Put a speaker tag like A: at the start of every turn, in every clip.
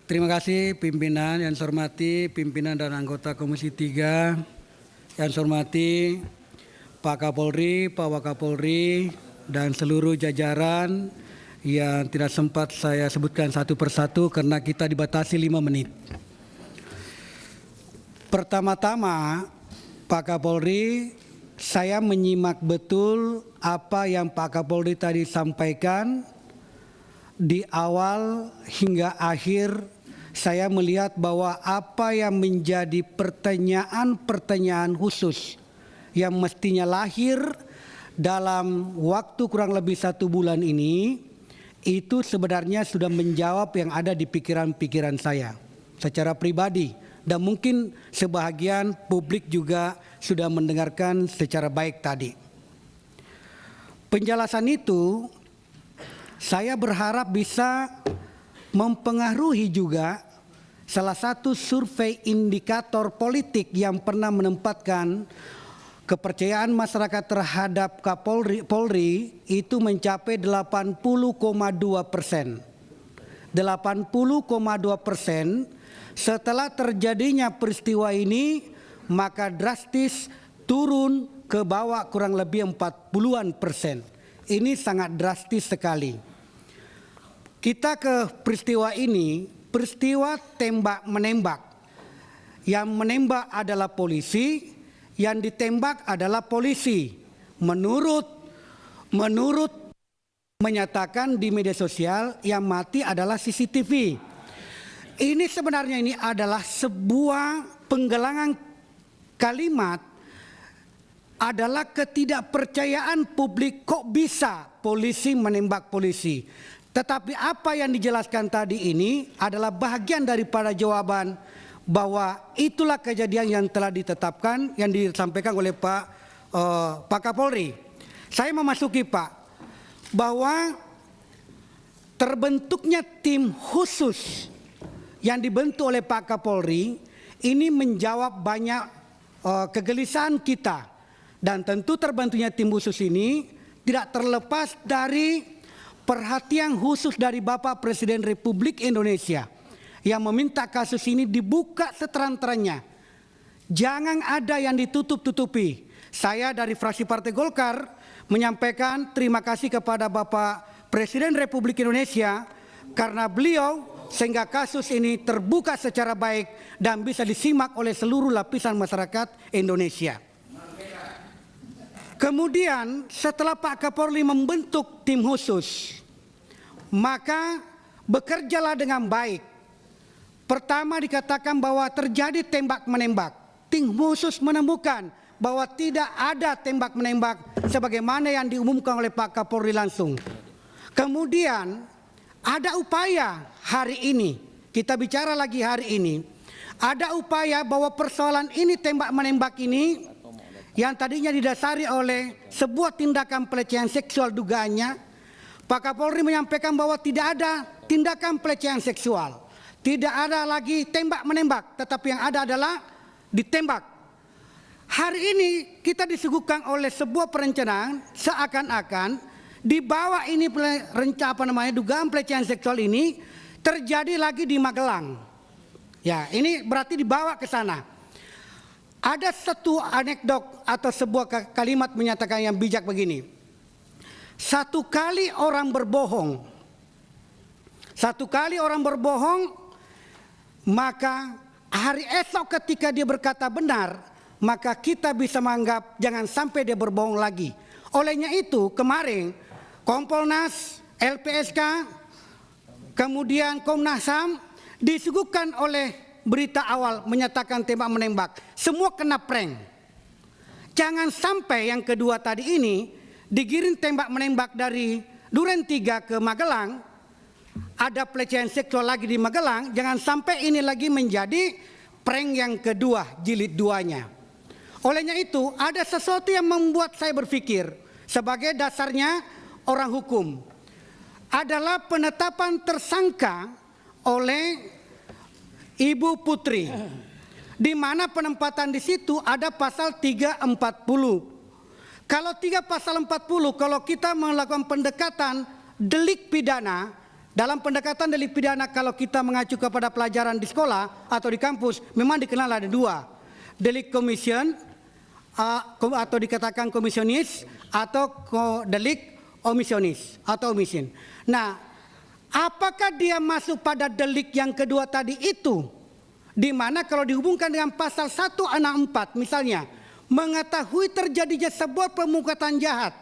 A: Terima kasih pimpinan, yang saya hormati pimpinan dan anggota Komisi 3, yang saya hormati Pak Kapolri, Pak Wakapolri, dan seluruh jajaran yang tidak sempat saya sebutkan satu persatu karena kita dibatasi 5 menit. Pertama-tama, Pak Kapolri, saya menyimak betul apa yang Pak Kapolri tadi sampaikan. Di awal hingga akhir saya melihat bahwa apa yang menjadi pertanyaan-pertanyaan khusus yang mestinya lahir dalam waktu kurang lebih 1 bulan ini, itu sebenarnya sudah menjawab yang ada di pikiran-pikiran saya secara pribadi, dan mungkin sebahagian publik juga sudah mendengarkan secara baik tadi. Penjelasan itu saya berharap bisa mempengaruhi juga salah satu survei indikator politik yang pernah menempatkan kepercayaan masyarakat terhadap Polri itu mencapai 80,2%. 80,2%. Setelah terjadinya peristiwa ini, maka drastis turun ke bawah kurang lebih 40-an%. Ini sangat drastis sekali. Kita ke peristiwa ini, peristiwa tembak-menembak. Yang menembak adalah polisi, yang ditembak adalah polisi. Menurut menyatakan di media sosial, yang mati adalah CCTV. Ini sebenarnya ini adalah sebuah penggelangan kalimat, adalah ketidakpercayaan publik, kok bisa polisi menembak polisi. Tetapi apa yang dijelaskan tadi ini adalah bagian daripada jawaban bahwa itulah kejadian yang telah ditetapkan, yang disampaikan oleh Pak Kapolri. Saya memasuki Pak, bahwa terbentuknya tim khusus yang dibentuk oleh Pak Kapolri ini menjawab banyak kegelisahan kita, dan tentu terbentuknya tim khusus ini tidak terlepas dari perhatian khusus dari Bapak Presiden Republik Indonesia yang meminta kasus ini dibuka seterang-terangnya. Jangan ada yang ditutup-tutupi. Saya dari fraksi Partai Golkar menyampaikan terima kasih kepada Bapak Presiden Republik Indonesia karena beliau sehingga kasus ini terbuka secara baik dan bisa disimak oleh seluruh lapisan masyarakat Indonesia. Kemudian setelah Pak Kapolri membentuk tim khusus, maka bekerjalah dengan baik. Pertama dikatakan bahwa terjadi tembak-menembak. Tim khusus menemukan bahwa tidak ada tembak-menembak sebagaimana yang diumumkan oleh Pak Kapolri langsung. Kemudian ada upaya hari ini, kita bicara lagi hari ini, ada upaya bahwa persoalan ini tembak-menembak ini yang tadinya didasari oleh sebuah tindakan pelecehan seksual dugaannya, Pak Kapolri menyampaikan bahwa tidak ada tindakan pelecehan seksual, tidak ada lagi tembak-menembak, tetapi yang ada adalah ditembak. Hari ini kita disuguhkan oleh sebuah perencanaan seakan-akan di bawah ini dugaan pelecehan seksual ini terjadi lagi di Magelang. Ya, ini berarti dibawa ke sana. Ada satu anekdot atau sebuah kalimat menyatakan yang bijak begini. Satu kali orang berbohong, maka hari esok ketika dia berkata benar, maka kita bisa menganggap jangan sampai dia berbohong lagi. Olehnya itu kemarin Kompolnas, LPSK, kemudian Komnas HAM disuguhkan oleh berita awal menyatakan tembak-menembak. Semua kena prank. Jangan sampai yang kedua tadi ini digiring tembak-menembak dari Duren 3 ke Magelang, ada pelecehan seksual lagi di Magelang, jangan sampai ini lagi menjadi prank yang kedua, jilid 2-nya. Olehnya itu ada sesuatu yang membuat saya berpikir sebagai dasarnya orang hukum, adalah penetapan tersangka oleh Ibu Putri, di mana penempatan di situ ada pasal 340. Kalau pasal 40, kalau kita melakukan pendekatan delik pidana Dalam pendekatan delik pidana kalau kita mengacu kepada pelajaran di sekolah atau di kampus, memang dikenal ada dua. Delik komision atau dikatakan komisionis atau delik omisionis atau omisin. Nah, apakah dia masuk pada delik yang kedua tadi itu? Di mana kalau dihubungkan dengan pasal 164 misalnya, mengetahui terjadinya sebuah pemukatan jahat,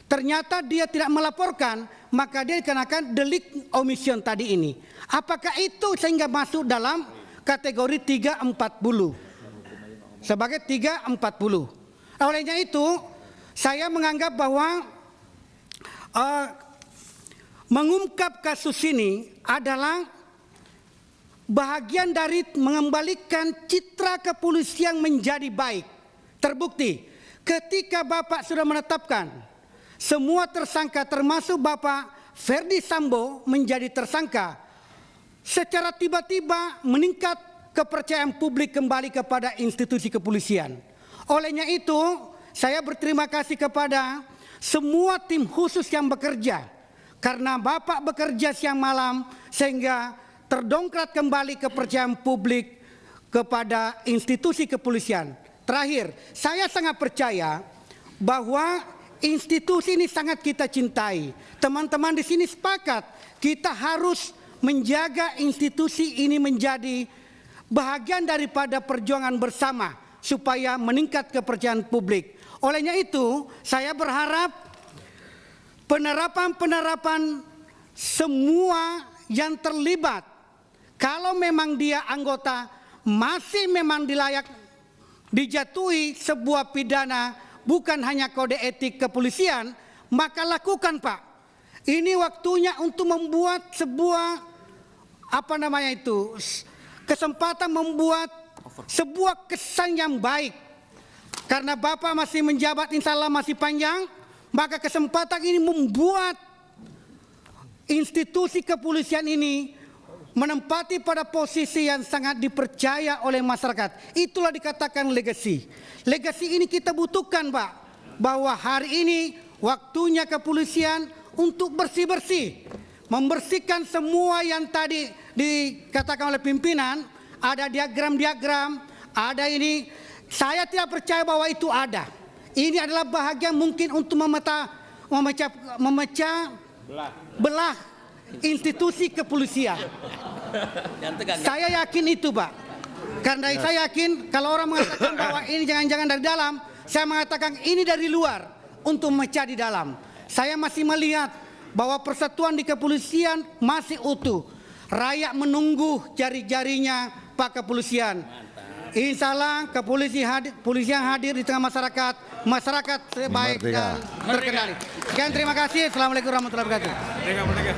A: ternyata dia tidak melaporkan, maka dia dikenakan delik omission tadi ini. Apakah itu sehingga masuk dalam kategori 340? Sebagai 340. Olehnya itu, saya menganggap bahwa mengungkap kasus ini adalah bahagian dari mengembalikan citra kepolisian menjadi baik. Terbukti, ketika Bapak sudah menetapkan semua tersangka termasuk Bapak Ferdi Sambo menjadi tersangka, secara tiba-tiba meningkat kepercayaan publik kembali kepada institusi kepolisian. Olehnya itu, saya berterima kasih kepada semua tim khusus yang bekerja, karena Bapak bekerja siang malam sehingga terdongkrak kembali kepercayaan publik kepada institusi kepolisian. Terakhir, saya sangat percaya bahwa institusi ini sangat kita cintai. Teman-teman di sini sepakat kita harus menjaga institusi ini menjadi bahagian daripada perjuangan bersama supaya meningkat kepercayaan publik. Olehnya itu, saya berharap penerapan semua yang terlibat, kalau memang dia anggota masih memang dilayak dijatuhi sebuah pidana, bukan hanya kode etik kepolisian, maka lakukan, Pak. Ini waktunya untuk membuat sebuah kesempatan membuat sebuah kesan yang baik. Karena Bapak masih menjabat, insya Allah masih panjang, maka kesempatan ini membuat institusi kepolisian ini menempati pada posisi yang sangat dipercaya oleh masyarakat. Itulah dikatakan legacy. Legacy ini kita butuhkan, Pak, bahwa hari ini waktunya kepolisian untuk bersih-bersih, membersihkan semua yang tadi dikatakan oleh pimpinan, ada diagram-diagram, ada ini. Saya tidak percaya bahwa itu ada. Ini adalah bahagian mungkin untuk memecah belah institusi kepolisian. Saya yakin itu, Pak. Karena saya yakin kalau orang mengatakan bahwa ini jangan-jangan dari dalam, saya mengatakan ini dari luar untuk memecah di dalam. Saya masih melihat bahwa persatuan di kepolisian masih utuh. Rakyat menunggu jari-jarinya Pak Kepolisian. Insya Allah kepolisian hadir di tengah masyarakat sebaik dan terkendali. Sekian, terima kasih. Assalamualaikum warahmatullahi wabarakatuh.